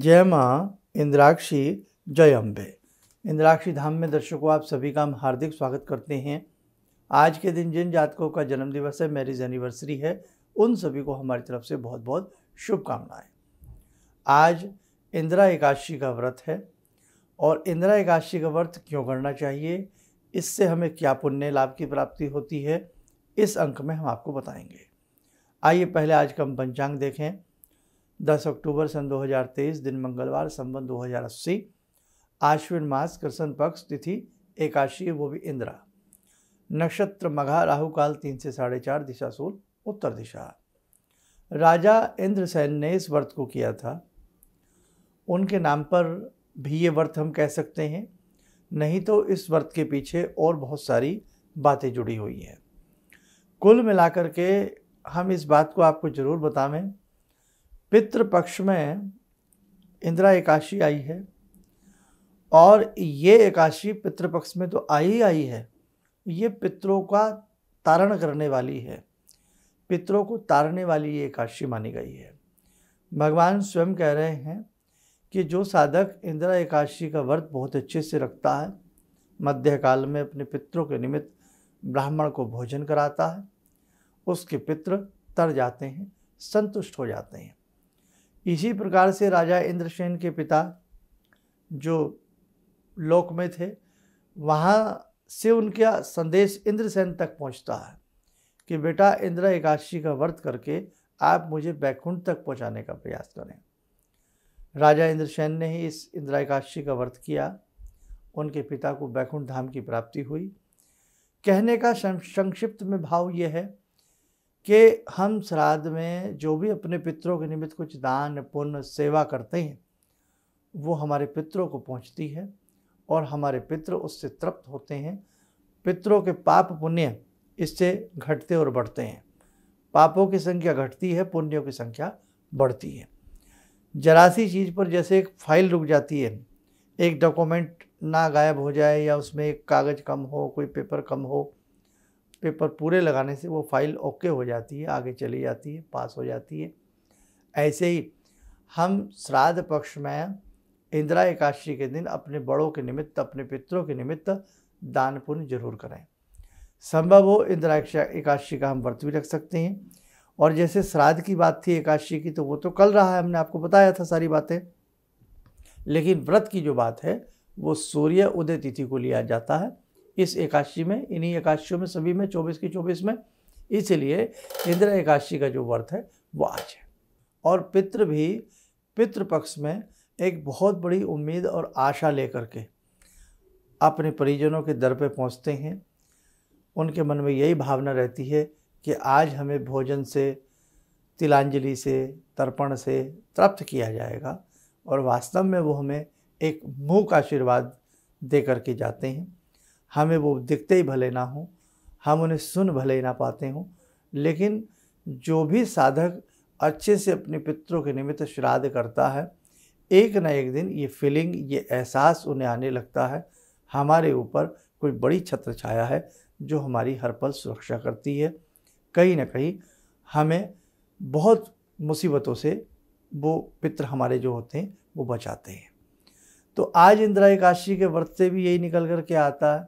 जय माँ इंद्राक्षी, जय अम्बे। इंद्राक्षी धाम में दर्शकों आप सभी का हम हार्दिक स्वागत करते हैं। आज के दिन जिन जातकों का जन्मदिवस है, मैरिज एनिवर्सरी है, उन सभी को हमारी तरफ से बहुत बहुत शुभकामनाएं। आज इंदिरा एकादशी का व्रत है और इंदिरा एकादशी का व्रत क्यों करना चाहिए, इससे हमें क्या पुण्य लाभ की प्राप्ति होती है, इस अंक में हम आपको बताएंगे। आइए पहले आज का हम पंचांग देखें। 10 अक्टूबर सन 2023, दिन मंगलवार, संवत 2080, आश्विन मास, कृष्ण पक्ष, तिथि एकादशी, वो भी इंदिरा, नक्षत्र मघा, राहु काल 3 से 4:30, दिशा सूल उत्तर दिशा। राजा इंद्रसेन ने इस व्रत को किया था, उनके नाम पर भी ये व्रत हम कह सकते हैं, नहीं तो इस व्रत के पीछे और बहुत सारी बातें जुड़ी हुई हैं। कुल मिलाकर के हम इस बात को आपको ज़रूर बतावें, पितृपक्ष में इंदिरा एकादशी आई है और ये एकादशी पितृपक्ष में तो आई है, ये पितरों का तारण करने वाली है, पितरों को तारने वाली ये एकादशी मानी गई है। भगवान स्वयं कह रहे हैं कि जो साधक इंदिरा एकादशी का व्रत बहुत अच्छे से रखता है, मध्यकाल में अपने पितरों के निमित्त ब्राह्मण को भोजन कराता है, उसके पितृ तर जाते हैं, संतुष्ट हो जाते हैं। इसी प्रकार से राजा इंद्रसेन के पिता जो लोक में थे, वहाँ से उनका संदेश इंद्रसेन तक पहुँचता है कि बेटा इंदिरा एकादशी का व्रत करके आप मुझे बैकुंठ तक पहुँचाने का प्रयास करें। राजा इंद्रसेन ने ही इस इंदिरा एकादशी का व्रत किया, उनके पिता को बैकुंठ धाम की प्राप्ति हुई। कहने का संक्षिप्त में भाव ये है कि हम श्राद्ध में जो भी अपने पितरों के निमित्त कुछ दान पुण्य सेवा करते हैं, वो हमारे पितरों को पहुंचती है और हमारे पितृ उससे तृप्त होते हैं। पितरों के पाप पुण्य इससे घटते और बढ़ते हैं, पापों की संख्या घटती है, पुण्यों की संख्या बढ़ती है। जरा सी चीज़ पर जैसे एक फाइल रुक जाती है, एक डॉक्यूमेंट ना गायब हो जाए या उसमें एक कागज़ कम हो, कोई पेपर कम हो, पेपर पूरे लगाने से वो फाइल ओके हो जाती है, आगे चली जाती है, पास हो जाती है। ऐसे ही हम श्राद्ध पक्ष में इंदिरा एकादशी के दिन अपने बड़ों के निमित्त, अपने पितरों के निमित्त दान पुण्य जरूर करें। संभव हो इंदिरा एकादशी का हम व्रत भी रख सकते हैं। और जैसे श्राद्ध की बात थी एकादशी की, तो वो तो कल रहा है, हमने आपको बताया था सारी बातें। लेकिन व्रत की जो बात है वो सूर्य उदय तिथि को लिया जाता है इस एकादशी में, इन्हीं एकादशियों में सभी में 24 की 24 में। इसलिए इंदिरा एकादशी का जो व्रत है वो आज है। और पितृ भी पितृपक्ष में एक बहुत बड़ी उम्मीद और आशा लेकर के अपने परिजनों के दर पे पहुंचते हैं। उनके मन में यही भावना रहती है कि आज हमें भोजन से, तिलांजलि से, तर्पण से तृप्त किया जाएगा, और वास्तव में वो हमें एक मूक आशीर्वाद दे करके जाते हैं। हमें वो दिखते ही भले ना हो, हम उन्हें सुन भले ही ना पाते हों, लेकिन जो भी साधक अच्छे से अपने पितरों के निमित्त श्राद्ध करता है, एक न एक दिन ये फीलिंग, ये एहसास उन्हें आने लगता है, हमारे ऊपर कोई बड़ी छत्र छाया है जो हमारी हर पल सुरक्षा करती है। कहीं ना कहीं हमें बहुत मुसीबतों से वो पितर हमारे जो होते हैं वो बचाते हैं। तो आज इंदिरा एकादशी के व्रत से भी यही निकल कर के आता है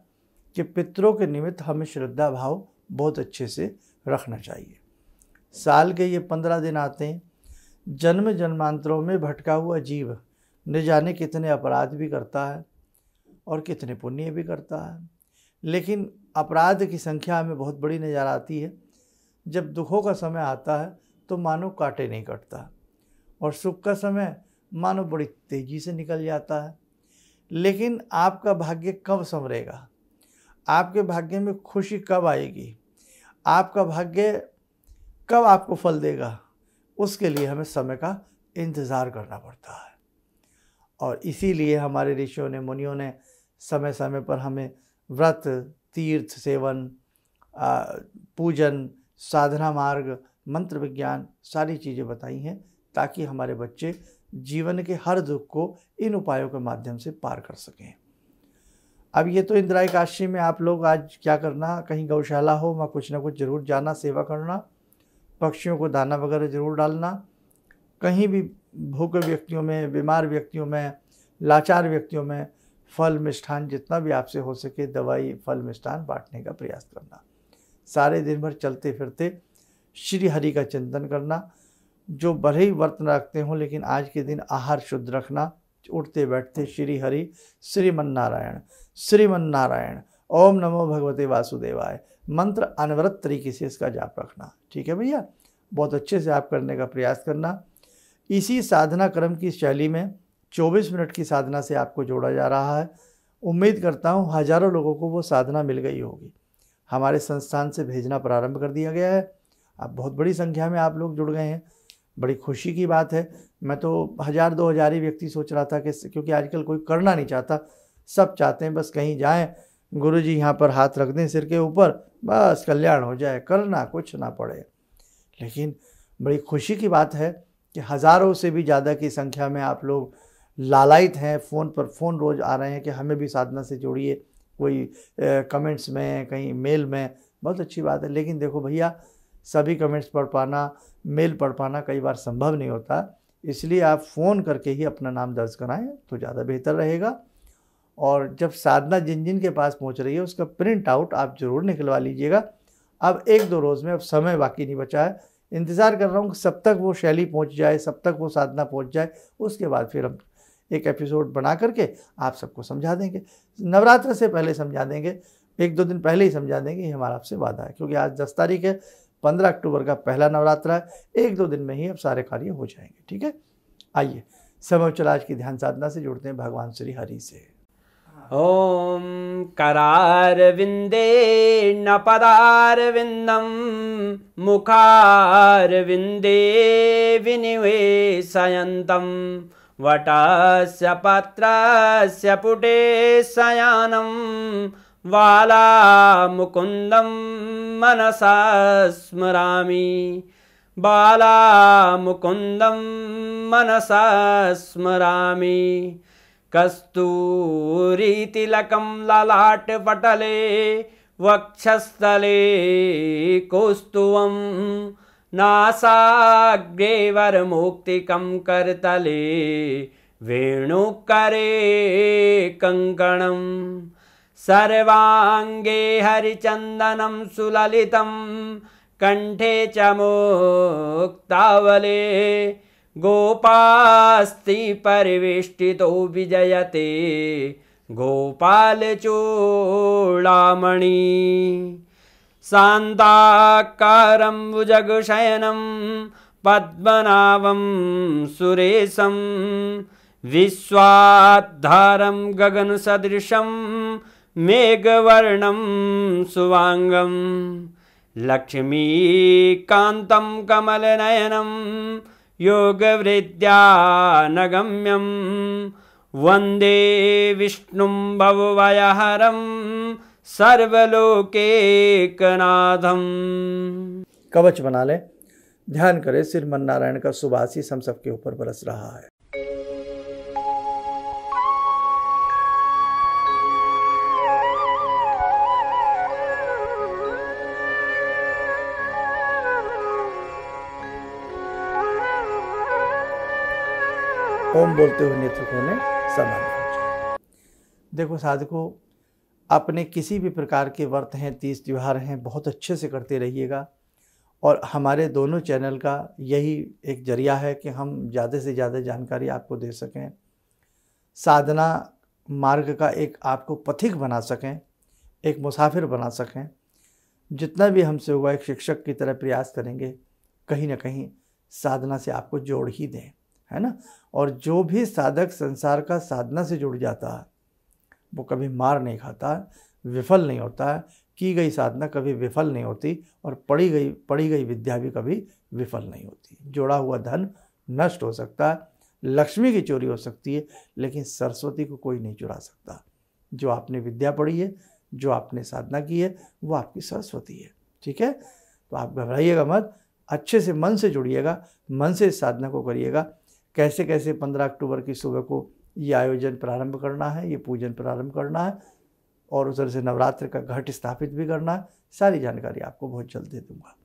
कि पितरों के निमित्त हमें श्रद्धा भाव बहुत अच्छे से रखना चाहिए। साल के ये 15 दिन आते हैं, जन्म जन्मांतरों में भटका हुआ जीव न जाने कितने अपराध भी करता है और कितने पुण्य भी करता है, लेकिन अपराध की संख्या हमें बहुत बड़ी नज़र आती है। जब दुखों का समय आता है तो मानो कांटे नहीं कटता, और सुख का समय मानो बड़ी तेज़ी से निकल जाता है। लेकिन आपका भाग्य कब संवरेगा, आपके भाग्य में खुशी कब आएगी, आपका भाग्य कब आपको फल देगा, उसके लिए हमें समय का इंतज़ार करना पड़ता है। और इसीलिए हमारे ऋषियों ने, मुनियों ने समय समय पर हमें व्रत, तीर्थ सेवन, पूजन, साधना मार्ग, मंत्र विज्ञान सारी चीज़ें बताई हैं, ताकि हमारे बच्चे जीवन के हर दुख को इन उपायों के माध्यम से पार कर सकें। अब ये तो इंदिरा एकादशी में आप लोग आज क्या करना, कहीं गौशाला हो वहाँ कुछ ना कुछ ज़रूर जाना, सेवा करना, पक्षियों को दाना वगैरह ज़रूर डालना, कहीं भी भूखे व्यक्तियों में, बीमार व्यक्तियों में, लाचार व्यक्तियों में फल मिष्ठान जितना भी आपसे हो सके दवाई फल मिष्ठान बांटने का प्रयास करना। सारे दिन भर चलते फिरते श्री हरि का चिंतन करना। जो भले ही व्रत न रखते हों लेकिन आज के दिन आहार शुद्ध रखना। उठते बैठते श्री हरि श्रीमन्नारायण श्रीमन्नारायण ओम नमो भगवते वासुदेवाय मंत्र अनवरत तरीके से इसका जाप रखना। ठीक है भैया, बहुत अच्छे से आप करने का प्रयास करना। इसी साधना क्रम की शैली में 24 मिनट की साधना से आपको जोड़ा जा रहा है। उम्मीद करता हूँ हज़ारों लोगों को वो साधना मिल गई होगी। हमारे संस्थान से भेजना प्रारंभ कर दिया गया है। अब बहुत बड़ी संख्या में आप लोग जुड़ गए हैं, बड़ी खुशी की बात है। मैं तो 1000-2000 ही व्यक्ति सोच रहा था कि क्योंकि आजकल कोई करना नहीं चाहता, सब चाहते हैं बस कहीं जाएं, गुरुजी यहाँ पर हाथ रख दें सिर के ऊपर, बस कल्याण हो जाए, करना कुछ ना पड़े। लेकिन बड़ी खुशी की बात है कि हज़ारों से भी ज़्यादा की संख्या में आप लोग लालायित हैं। फ़ोन पर फ़ोन रोज़ आ रहे हैं कि हमें भी साधना से जोड़िए, कोई कमेंट्स में, कहीं मेल में, बहुत अच्छी बात है। लेकिन देखो भैया, सभी कमेंट्स पढ़ पाना, मेल पढ़ पाना कई बार संभव नहीं होता, इसलिए आप फ़ोन करके ही अपना नाम दर्ज कराएं तो ज़्यादा बेहतर रहेगा। और जब साधना जिन जिन के पास पहुंच रही है उसका प्रिंट आउट आप ज़रूर निकलवा लीजिएगा। अब 1-2 रोज़ में, अब समय बाकी नहीं बचा है, इंतज़ार कर रहा हूँ कि सब तक वो शैली पहुँच जाए, सब तक वो साधना पहुँच जाए, उसके बाद फिर हम एक एपिसोड बना करके आप सबको समझा देंगे। नवरात्र से पहले समझा देंगे, 1-2 दिन पहले ही समझा देंगे, ये हमारा आपसे वादा है। क्योंकि आज 10 तारीख है, 15 अक्टूबर का पहला नवरात्र है, 1-2 दिन में ही अब सारे कार्य हो जाएंगे। ठीक है, आइए समय चला आज की ध्यान साधना से जुड़ते हैं भगवान श्री हरि से। ओम करारविंदे न पदारविंदम मुखारविंदे विनिवेशयन्तम वटस्य पत्रस्य पुटे शयानं बालामुकुन्दं मनसा स्मरामि बालामुकुन्दं मनसा स्मरामि कस्तूरीतिलकं ललाटपटले वक्षस्थले कौस्तुभं नासाग्रे वरमौक्तिकं करतले वेणुकरे कङ्कणं सर्वाङ्गे हरिचन्दनं सुललितं कंठे च मुक्तावले गोपास्ति परिवेष्टितो विजयते गोपालचूडामणि शान्ताकारं भुजगशयनं पद्मनाभं सुरेशं विश्वाधारं गगनसदृशं मेघवर्णं शुभांगं लक्ष्मीकान्तं कमलनयनं योगवृद्ध्यानगम्यं वन्दे विष्णुं भवभयहरं सर्वलोकैकनाथं। कवच बना लें, ध्यान करें, श्रीमन्नारायण का शुभ आशीष हम सबके ऊपर बरस रहा है। ओम बोलते हुए नेत्र खोलें, सामान्य हो जाए। देखो साधकों, अपने किसी भी प्रकार के व्रत हैं, तीज त्योहार हैं, बहुत अच्छे से करते रहिएगा। और हमारे दोनों चैनल का यही एक जरिया है कि हम ज़्यादा से ज़्यादा जानकारी आपको दे सकें, साधना मार्ग का एक आपको पथिक बना सकें, एक मुसाफिर बना सकें। जितना भी हमसे हुआ एक शिक्षक की तरह प्रयास करेंगे, कहीं ना कहीं साधना से आपको जोड़ ही दें, है ना। और जो भी साधक संसार का साधना से जुड़ जाता है वो कभी मार नहीं खाता, विफल नहीं होता है। की गई साधना कभी विफल नहीं होती और पढ़ी गई विद्या भी कभी विफल नहीं होती। जोड़ा हुआ धन नष्ट हो सकता है, लक्ष्मी की चोरी हो सकती है, लेकिन सरस्वती को कोई नहीं चुरा सकता। जो आपने विद्या पढ़ी है, जो आपने साधना की है, वो आपकी सरस्वती है। ठीक है, तो आप घबराइएगा मत, अच्छे से मन से जुड़िएगा, मन से इस साधना को करिएगा। कैसे कैसे 15 अक्टूबर की सुबह को ये आयोजन प्रारंभ करना है, ये पूजन प्रारंभ करना है और उधर से नवरात्र का घट स्थापित भी करना है, सारी जानकारी आपको बहुत जल्द दे दूंगा।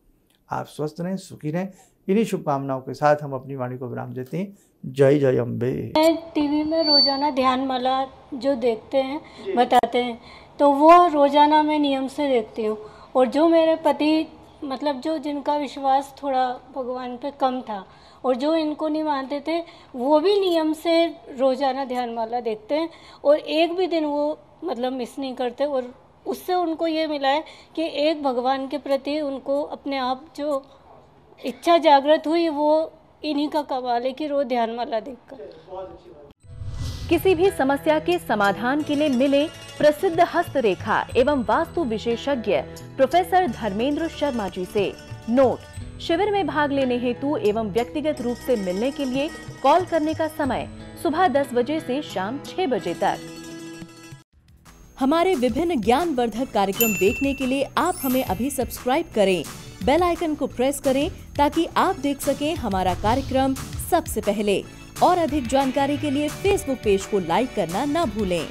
आप स्वस्थ रहें, सुखी रहें। इन्हीं शुभकामनाओं के साथ हम अपनी वाणी को विराम देते हैं। जय जय अम्बे। मैं टीवी में रोजाना ध्यान माला जो देखते हैं बताते हैं, तो वो रोजाना मैं नियम से देखती हूँ। और जो मेरे पति मतलब जो जिनका विश्वास थोड़ा भगवान पे कम था और जो इनको नहीं मानते थे, वो भी नियम से रोजाना ध्यान माला देखते हैं और एक भी दिन वो मतलब मिस नहीं करते। और उससे उनको ये मिला है कि एक भगवान के प्रति उनको अपने आप जो इच्छा जागृत हुई, वो इन्हीं का कमाल है कि रोज ध्यान माला देखकर। किसी भी समस्या के समाधान के लिए मिले प्रसिद्ध हस्तरेखा एवं वास्तु विशेषज्ञ प्रोफेसर धर्मेंद्र शर्मा जी से। नोट: शिविर में भाग लेने हेतु एवं व्यक्तिगत रूप से मिलने के लिए कॉल करने का समय सुबह 10 बजे से शाम 6 बजे तक। हमारे विभिन्न ज्ञानवर्धक कार्यक्रम देखने के लिए आप हमें अभी सब्सक्राइब करें, बेल आइकन को प्रेस करें ताकि आप देख सकें हमारा कार्यक्रम सबसे पहले। और अधिक जानकारी के लिए फेसबुक पेज को लाइक करना न भूलें।